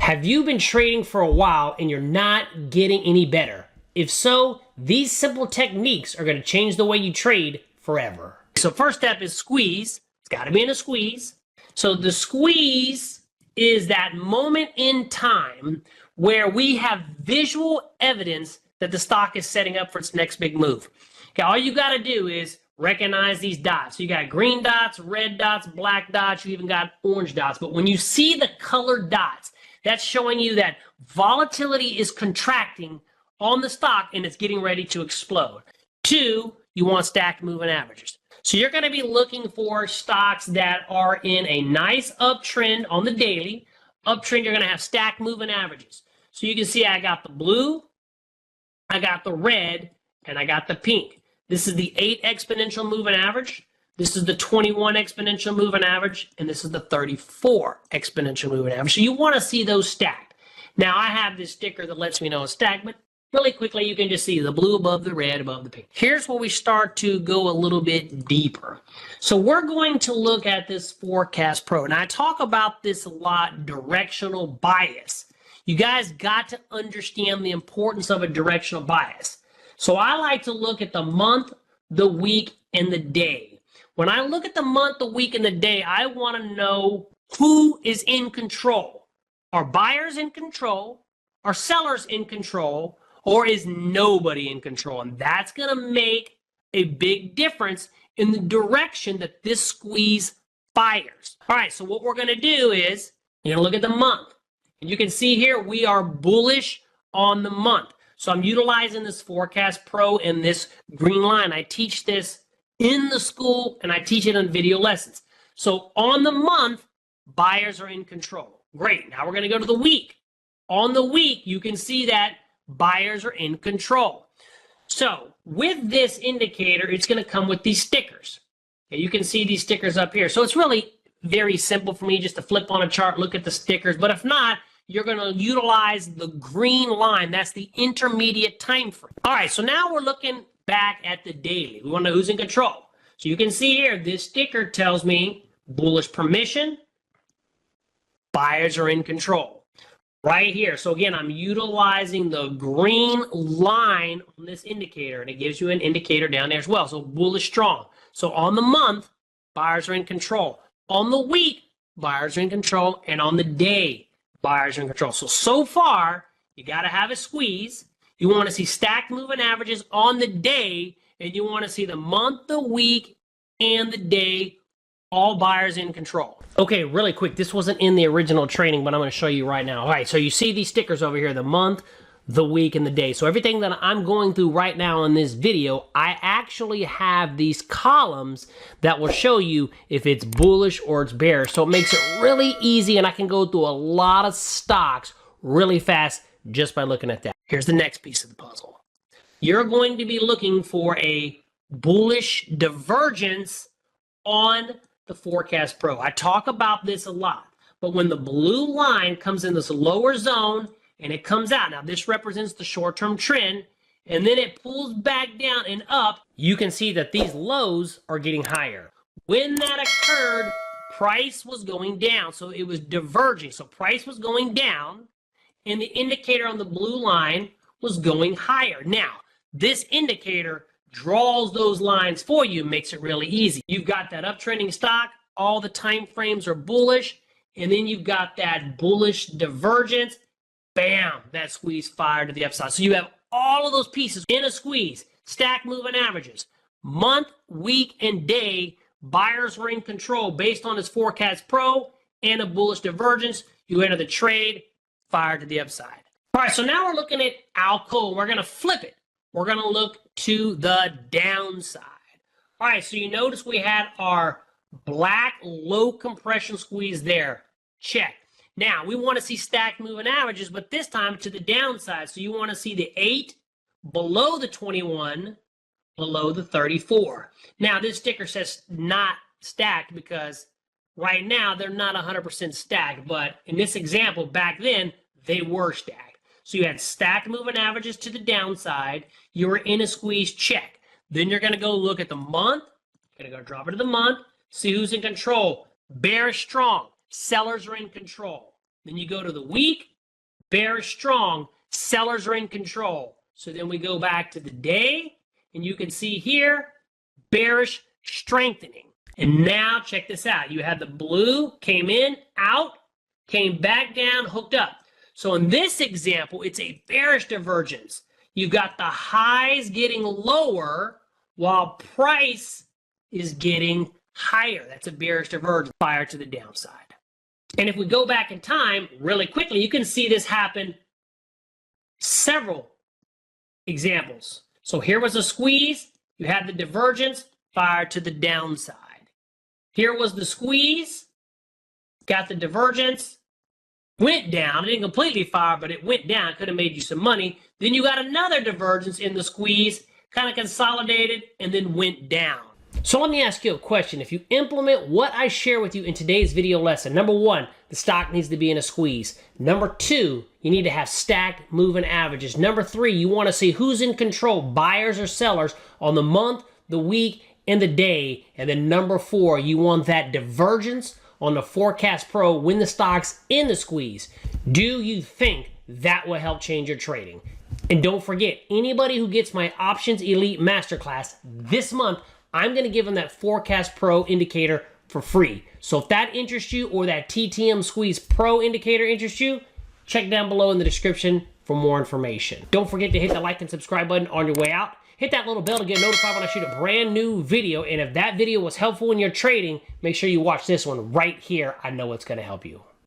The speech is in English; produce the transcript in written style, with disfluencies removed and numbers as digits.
Have you been trading for a while and you're not getting any better? If so, these simple techniques are going to change the way you trade forever. So first step is squeeze. It's got to be in a squeeze. So the squeeze is that moment in time where we have visual evidence that the stock is setting up for its next big move. Okay, all you got to do is recognize these dots. So you got green dots, red dots, black dots, you even got orange dots. But when you see the colored dots, that's showing you that volatility is contracting on the stock and it's getting ready to explode. 2, you want stacked moving averages. So you're going to be looking for stocks that are in a nice uptrend on the daily. Uptrend, you're going to have stacked moving averages. So you can see I got the blue, I got the red, and I got the pink. This is the 8 exponential moving average. This is the 21 exponential moving average, and this is the 34 exponential moving average. So you want to see those stacked. Now, I have this sticker that lets me know it's stacked, but really quickly, you can just see the blue above the red above the pink. Here's where we start to go a little bit deeper. So we're going to look at this Forecast Pro. And I talk about this a lot, directional bias. You guys got to understand the importance of a directional bias. So I like to look at the month, the week, and the day. When I look at the month, the week, and the day, I want to know who is in control. Are buyers in control? Are sellers in control? Or is nobody in control? And that's going to make a big difference in the direction that this squeeze fires. All right, so what we're going to do is you're going to look at the month. And you can see here we are bullish on the month. So I'm utilizing this Forecast Pro and this green line. I teach this in the school and I teach it in video lessons. So on the month, buyers are in control. Great. Now we're going to go to the week. On the week, you can see that buyers are in control. So with this indicator, it's going to come with these stickers. Okay, you can see these stickers up here. So it's really very simple for me just to flip on a chart, look at the stickers. But if not, you're going to utilize the green line. That's the intermediate time frame. All right, so now we're looking back at the daily. We want to know who's in control. So you can see here, this sticker tells me bullish permission. Buyers are in control. Right here. So again, I'm utilizing the green line on this indicator, and it gives you an indicator down there as well. So bullish strong. So on the month, buyers are in control. On the week, buyers are in control. And on the day, buyers are in control. So far, you got to have a squeeze. You want to see stacked moving averages on the day, and you want to see the month, the week, and the day, all buyers in control. Okay, really quick, this wasn't in the original training, but I'm going to show you right now. All right, so you see these stickers over here, the month, the week, and the day. So everything that I'm going through right now in this video, I actually have these columns that will show you if it's bullish or it's bearish. So it makes it really easy, and I can go through a lot of stocks really fast just by looking at that. Here's the next piece of the puzzle. You're going to be looking for a bullish divergence on the Forecast Pro. I talk about this a lot, but when the blue line comes in this lower zone and it comes out, now this represents the short-term trend, and then it pulls back down and up, you can see that these lows are getting higher. When that occurred, price was going down, so it was diverging. So price was going down, and the indicator on the blue line was going higher. Now, this indicator draws those lines for you, makes it really easy. You've got that uptrending stock, all the time frames are bullish, and then you've got that bullish divergence. Bam, that squeeze fired to the upside. So you have all of those pieces in a squeeze, stack moving averages, month, week, and day. Buyers were in control based on this Forecast Pro and a bullish divergence. You enter the trade, fired to the upside. All right, so now we're looking at Alco. We're going to flip it. We're going to look to the downside. All right, so you notice we had our black low compression squeeze there. Check. Now, we want to see stacked moving averages, but this time to the downside. So you want to see the 8 below the 21, below the 34. Now, this sticker says not stacked because right now they're not 100% stacked, but in this example, back then, they were stacked. So you had stacked moving averages to the downside. You were in a squeeze, check. Then you're going to go look at the month. You're going to go drop it to the month, see who's in control. Bearish strong. Sellers are in control. Then you go to the week. bearish strong, sellers are in control. So then we go back to the day, and you can see here, bearish strengthening. And now check this out. You had the blue, came in, out, came back down, hooked up. So in this example, it's a bearish divergence. You've got the highs getting lower while price is getting higher. That's a bearish divergence, fire to the downside. And if we go back in time really quickly, you can see this happen several examples. So here was a squeeze. You had the divergence, fire to the downside. Here was the squeeze, got the divergence, went down. It didn't completely fire, but it went down. It could have made you some money. Then you got another divergence in the squeeze, kind of consolidated, and then went down. So let me ask you a question. If you implement what I share with you in today's video lesson, number one, the stock needs to be in a squeeze. Number two, you need to have stacked moving averages. Number three, you want to see who's in control, buyers or sellers, on the month, the week, and the day. And then number four, you want that divergence on the Forecast Pro when the stock's in the squeeze. Do you think that will help change your trading? And don't forget, anybody who gets my Options Elite Masterclass this month, I'm going to give them that Forecast Pro indicator for free. So if that interests you, or that TTM Squeeze Pro indicator interests you, check down below in the description for more information. Don't forget to hit the like and subscribe button on your way out. Hit that little bell to get notified when I shoot a brand new video. And if that video was helpful in your trading, make sure you watch this one right here. I know it's going to help you.